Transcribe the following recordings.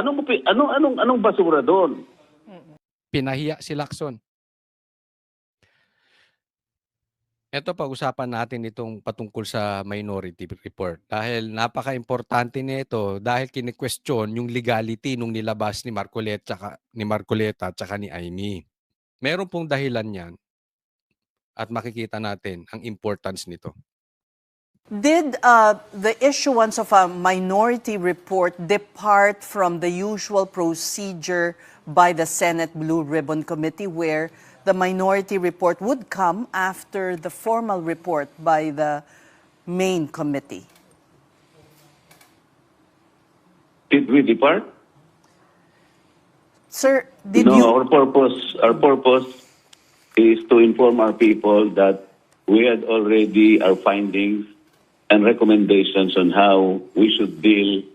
Anong basura doon? Pinahiya si Lacson. Ito, pag-usapan natin itong patungkol sa Minority Report. Dahil napaka-importante nito dahil kini-question yung legality nung nilabas ni Marcoleta at ni Amy. Meron pong dahilan yan at makikita natin ang importance nito. Did the issuance of a minority report depart from the usual procedure by the Senate Blue Ribbon Committee where the minority report would come after the formal report by the main committee? Did we depart? Sir, did No, you... our purpose is to inform our people that we had already our findings and recommendations on how we should deal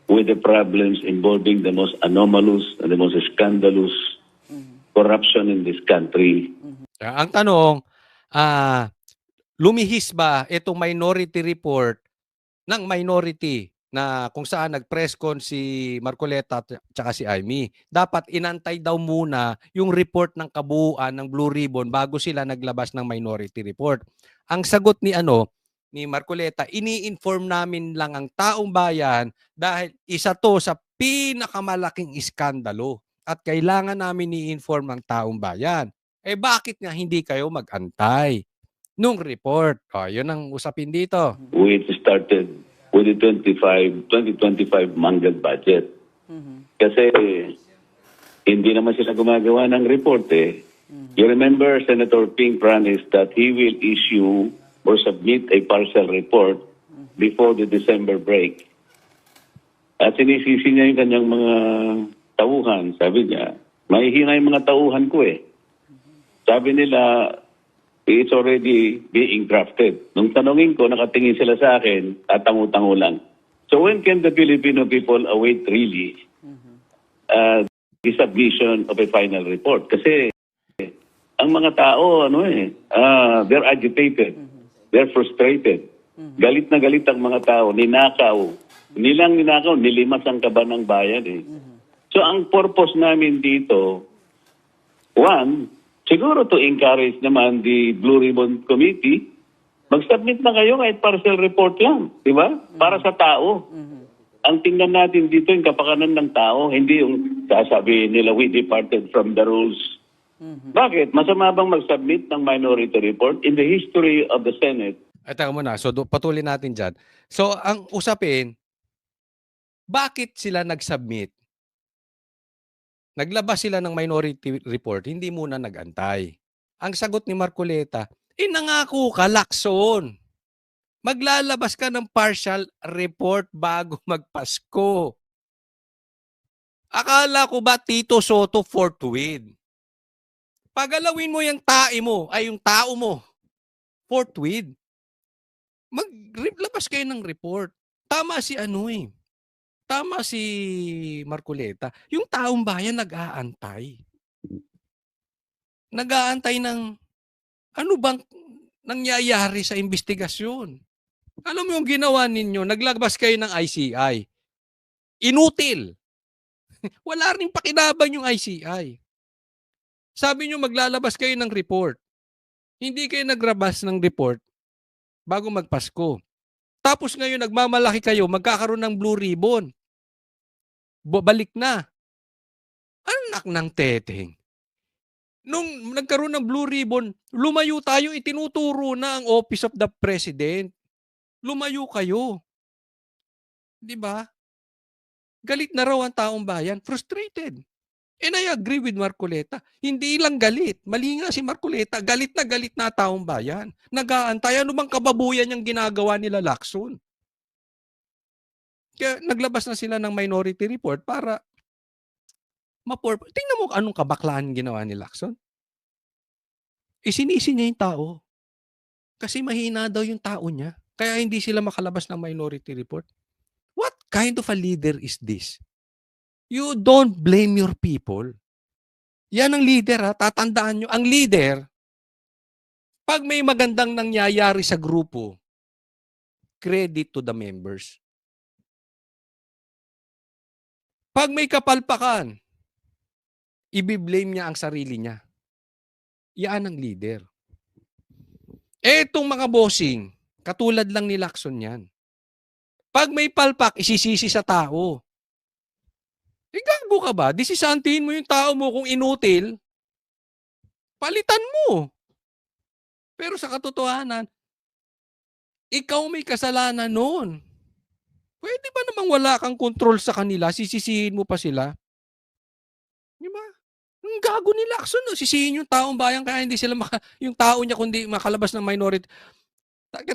with the problems involving the most anomalous and the most scandalous corruption in this country. Ang tanong, lumihis ba itong minority report ng minority na kung saan nag-press con si Marcoleta at saka si Amy? Dapat inantay daw muna yung report ng kabuuan ng Blue Ribbon bago sila naglabas ng minority report. Ang sagot ni Marcoleta, ini-inform namin lang ang taong bayan dahil isa to sa pinakamalaking iskandalo at kailangan namin i-inform ang taong bayan. Eh bakit nga hindi kayo mag-antay nung report? Yun ang usapin dito. We started with the 2025 mangled budget. Kasi hindi naman sila gumagawa ng report eh. You remember Senator Ping promised that he will issue or submit a partial report before the December break. At sinisisi niya yung kanyang mga tauhan. Sabi niya, mahihina yung mga tauhan ko eh. Sabi nila, it's already being drafted. Nung tanongin ko, nakatingin sila sa akin, tatango-tango lang. So when can the Filipino people await really the submission of a final report? Kasi ang mga tao, they're agitated. They're frustrated. Galit na galit ang mga tao. Ninakaw. Hindi lang ninakaw, nilimas ang kaba ng bayan eh. So ang purpose namin dito, one, siguro to encourage naman the Blue Ribbon Committee, mag-submit na kayo kahit partial report lang, di ba? Para sa tao. Ang tingnan natin dito yung kapakanan ng tao, hindi yung sasabihin nila we departed from the rules. Bakit? Masama bang mag-submit ng minority report in the history of the Senate? Ay, taka muna. So, patuloy natin dyan. So, ang usapin, bakit sila nag-submit? Naglabas sila ng minority report, hindi muna nag-antay. Ang sagot ni Marcoleta, nangako ka, Lacson. Maglalabas ka ng partial report bago magpasko. Akala ko ba Tito Soto forthwith? Pagalawin mo yung yung tao mo, forthwith. Maglabas kayo ng report. Tama si Marcoleta. Yung taong bayan nag-aantay. Nag-aantay ng ano bang nangyayari sa investigasyon. Alam mo yung ginawa ninyo, naglabas kayo ng ICI. Inutil. Wala rin pakinabang yung ICI. Sabi nyo maglalabas kayo ng report. Hindi kayo naglabas ng report bago magpasko. Tapos ngayon nagmamalaki kayo, magkakaroon ng Blue Ribbon. Balik na. Anak ng teteng. Nung nagkaroon ng Blue Ribbon, lumayo tayo, itinuturo na ang Office of the President. Lumayo kayo. Di ba? Galit na raw ang taong bayan. Frustrated. And I agree with Marcoleta. Hindi lang galit. Mali nga si Marcoleta. Galit na taong bayan. Nag-aantay. Ano bang kababuyan yung ginagawa nila Lacson? Kaya naglabas na sila ng minority report para tingnan mo anong kabaklaan ginawa ni Lacson. Isinisi niya yung tao. Kasi mahina daw yung tao niya. Kaya hindi sila makalabas ng minority report. What kind of a leader is this? You don't blame your people. Yan ang leader ha. Tatandaan nyo. Ang leader, pag may magandang nangyayari sa grupo, credit to the members. Pag may kapalpakan, i-blame niya ang sarili niya. Yan ang leader. Etong mga bossing, katulad lang ni Lacson yan. Pag may palpak, isisisi sa tao. Gago ka ba? Disisantihin mo yung tao mo kung inutil, palitan mo. Pero sa katotohanan, ikaw may kasalanan noon. Pwede ba namang wala kang control sa kanila, sisisihin mo pa sila? Di ba? Ang gago ni Lacson, no? Sisihin yung taong bayan kaya hindi sila yung tao niya kundi makalabas ng minority.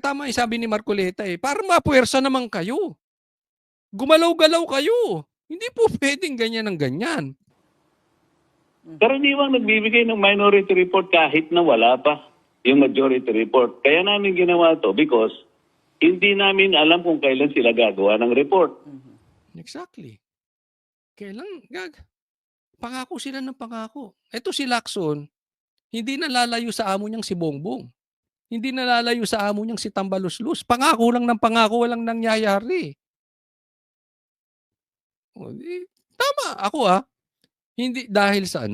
Tama yung sabi ni Marcoleta para mapuwersa naman kayo. Gumalaw-galaw kayo. Hindi po pwedeng ganyan ng ganyan. Karaniwang nagbibigay ng minority report kahit na wala pa yung majority report. Kaya namin ginawa to because hindi namin alam kung kailan sila gagawa ng report. Exactly. Kailan? Pangako sila ng pangako. Ito si Lacson, hindi nalalayo sa amo niyang si Bongbong. Hindi nalalayo sa amo niyang si Tambaluslus. Pangako lang ng pangako, walang nangyayari. Tama, ako hindi dahil sa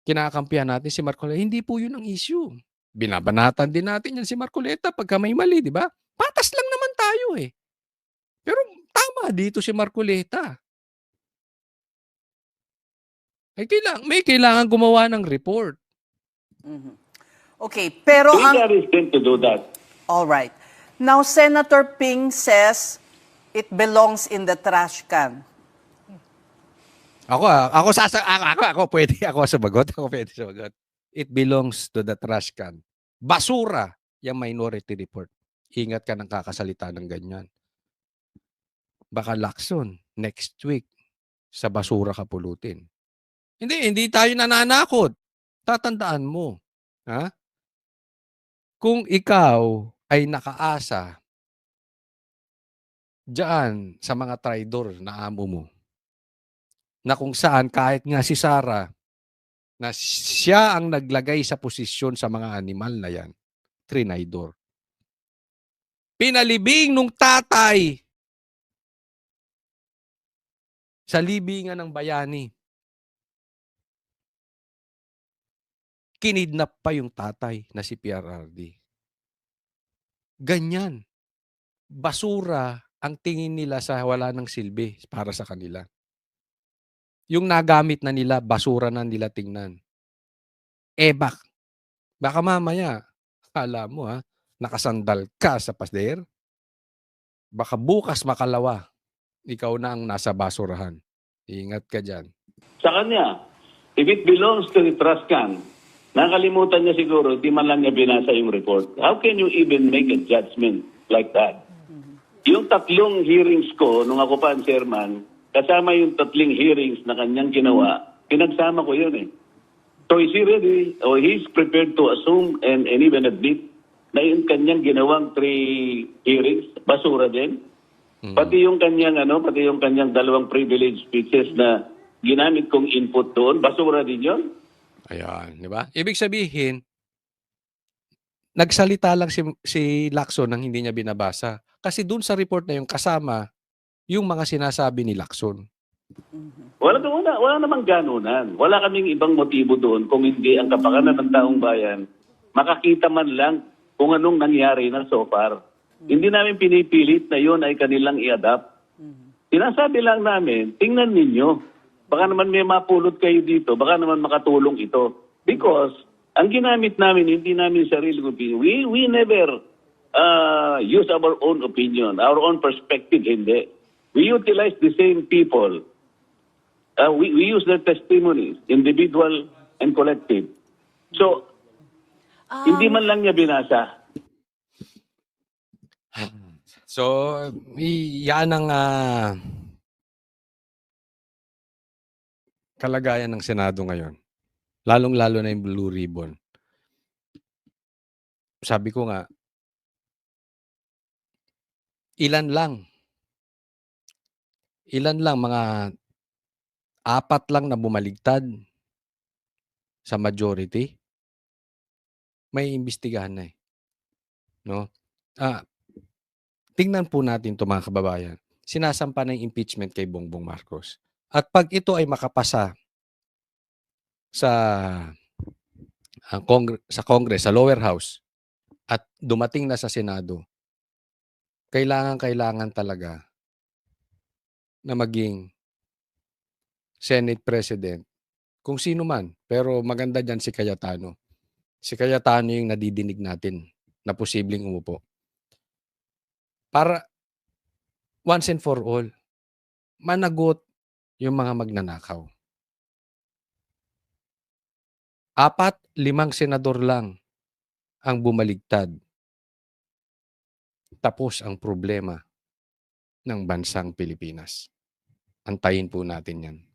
kinakampihan natin si Marcoleta, hindi po yun ang issue. Binabanatan din natin yan si Marcoleta pagka may mali, di ba? Patas lang naman tayo Pero tama dito si Marcoleta. May kailangan gumawa ng report. Okay, pero There is them to do that. all right. Now, Senator Ping says it belongs in the trash can. Ako pwede sumagot. It belongs to the trash can. Basura yung minority report. Ingat ka ng kakasalita ng ganyan. Baka Lacson, next week, sa basura ka pulutin. Hindi tayo nananakot. Tatandaan mo. Kung ikaw ay nakaasa diyan sa mga traidor na amo mo, na kung saan kahit nga si Sara, na siya ang naglagay sa posisyon sa mga animal na yan, trinaidor. Pinalibing nung tatay sa libingan ng bayani. Kinidnap pa yung tatay na si PRRD. Ganyan. Basura ang tingin nila sa wala ng silbi para sa kanila. Yung nagamit na nila, basura na nila tingnan. Baka mamaya, akala mo nakasandal ka sa pader. Baka bukas makalawa, ikaw na ang nasa basurahan. Ingat ka dyan. Sa kanya, if it belongs to the trust can, nakalimutan niya siguro, di man lang niya binasa yung report. How can you even make a judgment like that? Yung tatlong hearings ko, nung ako pa ang chairman, kasama yung tatlong hearings na kanyang ginawa, pinagsama ko yun So is he ready, or he's prepared to assume and even admit na yung kanyang ginawang 3 hearings, basura din? Pati yung kanyang dalawang privilege speeches na ginamit kong input doon, basura din yun? Ayan, di ba? Ibig sabihin, nagsalita lang si Lacson nang hindi niya binabasa. Kasi dun sa report na yung kasama, yung mga sinasabi ni Lacson. Wala namang ganunan. Wala kaming ibang motibo doon kung hindi ang kapakanan ng taong bayan makakita man lang kung anong nangyari na so far. Hindi namin pinipilit na yun ay kanilang i-adapt. Sinasabi lang namin, tingnan ninyo. Baka naman may mapulot kayo dito. Baka naman makatulong ito. Because ang ginamit namin, hindi namin sarili opinion. We never use our own opinion, our own perspective, hindi. We utilize the same people. We use their testimonies, individual and collective. So, hindi man lang niya binasa. So, yan ang kalagayan ng Senado ngayon. Lalong-lalo na yung Blue Ribbon. Sabi ko nga, ilan lang mga 4 lang na bumaligtad sa majority, may imbestigahan na no? Tingnan po natin ito mga kababayan. Sinasampa na yung impeachment kay Bongbong Marcos. At pag ito ay makapasa sa sa Congress, sa lower house, at dumating na sa Senado, kailangan talaga na maging Senate President kung sino man. Pero maganda dyan si Cayetano. Si Cayetano yung nadidinig natin na posibleng umupo. Para once and for all, managot yung mga magnanakaw. 4-5 senador lang ang bumaligtad. Tapos ang problema ng bansang Pilipinas. Antayin po natin yan.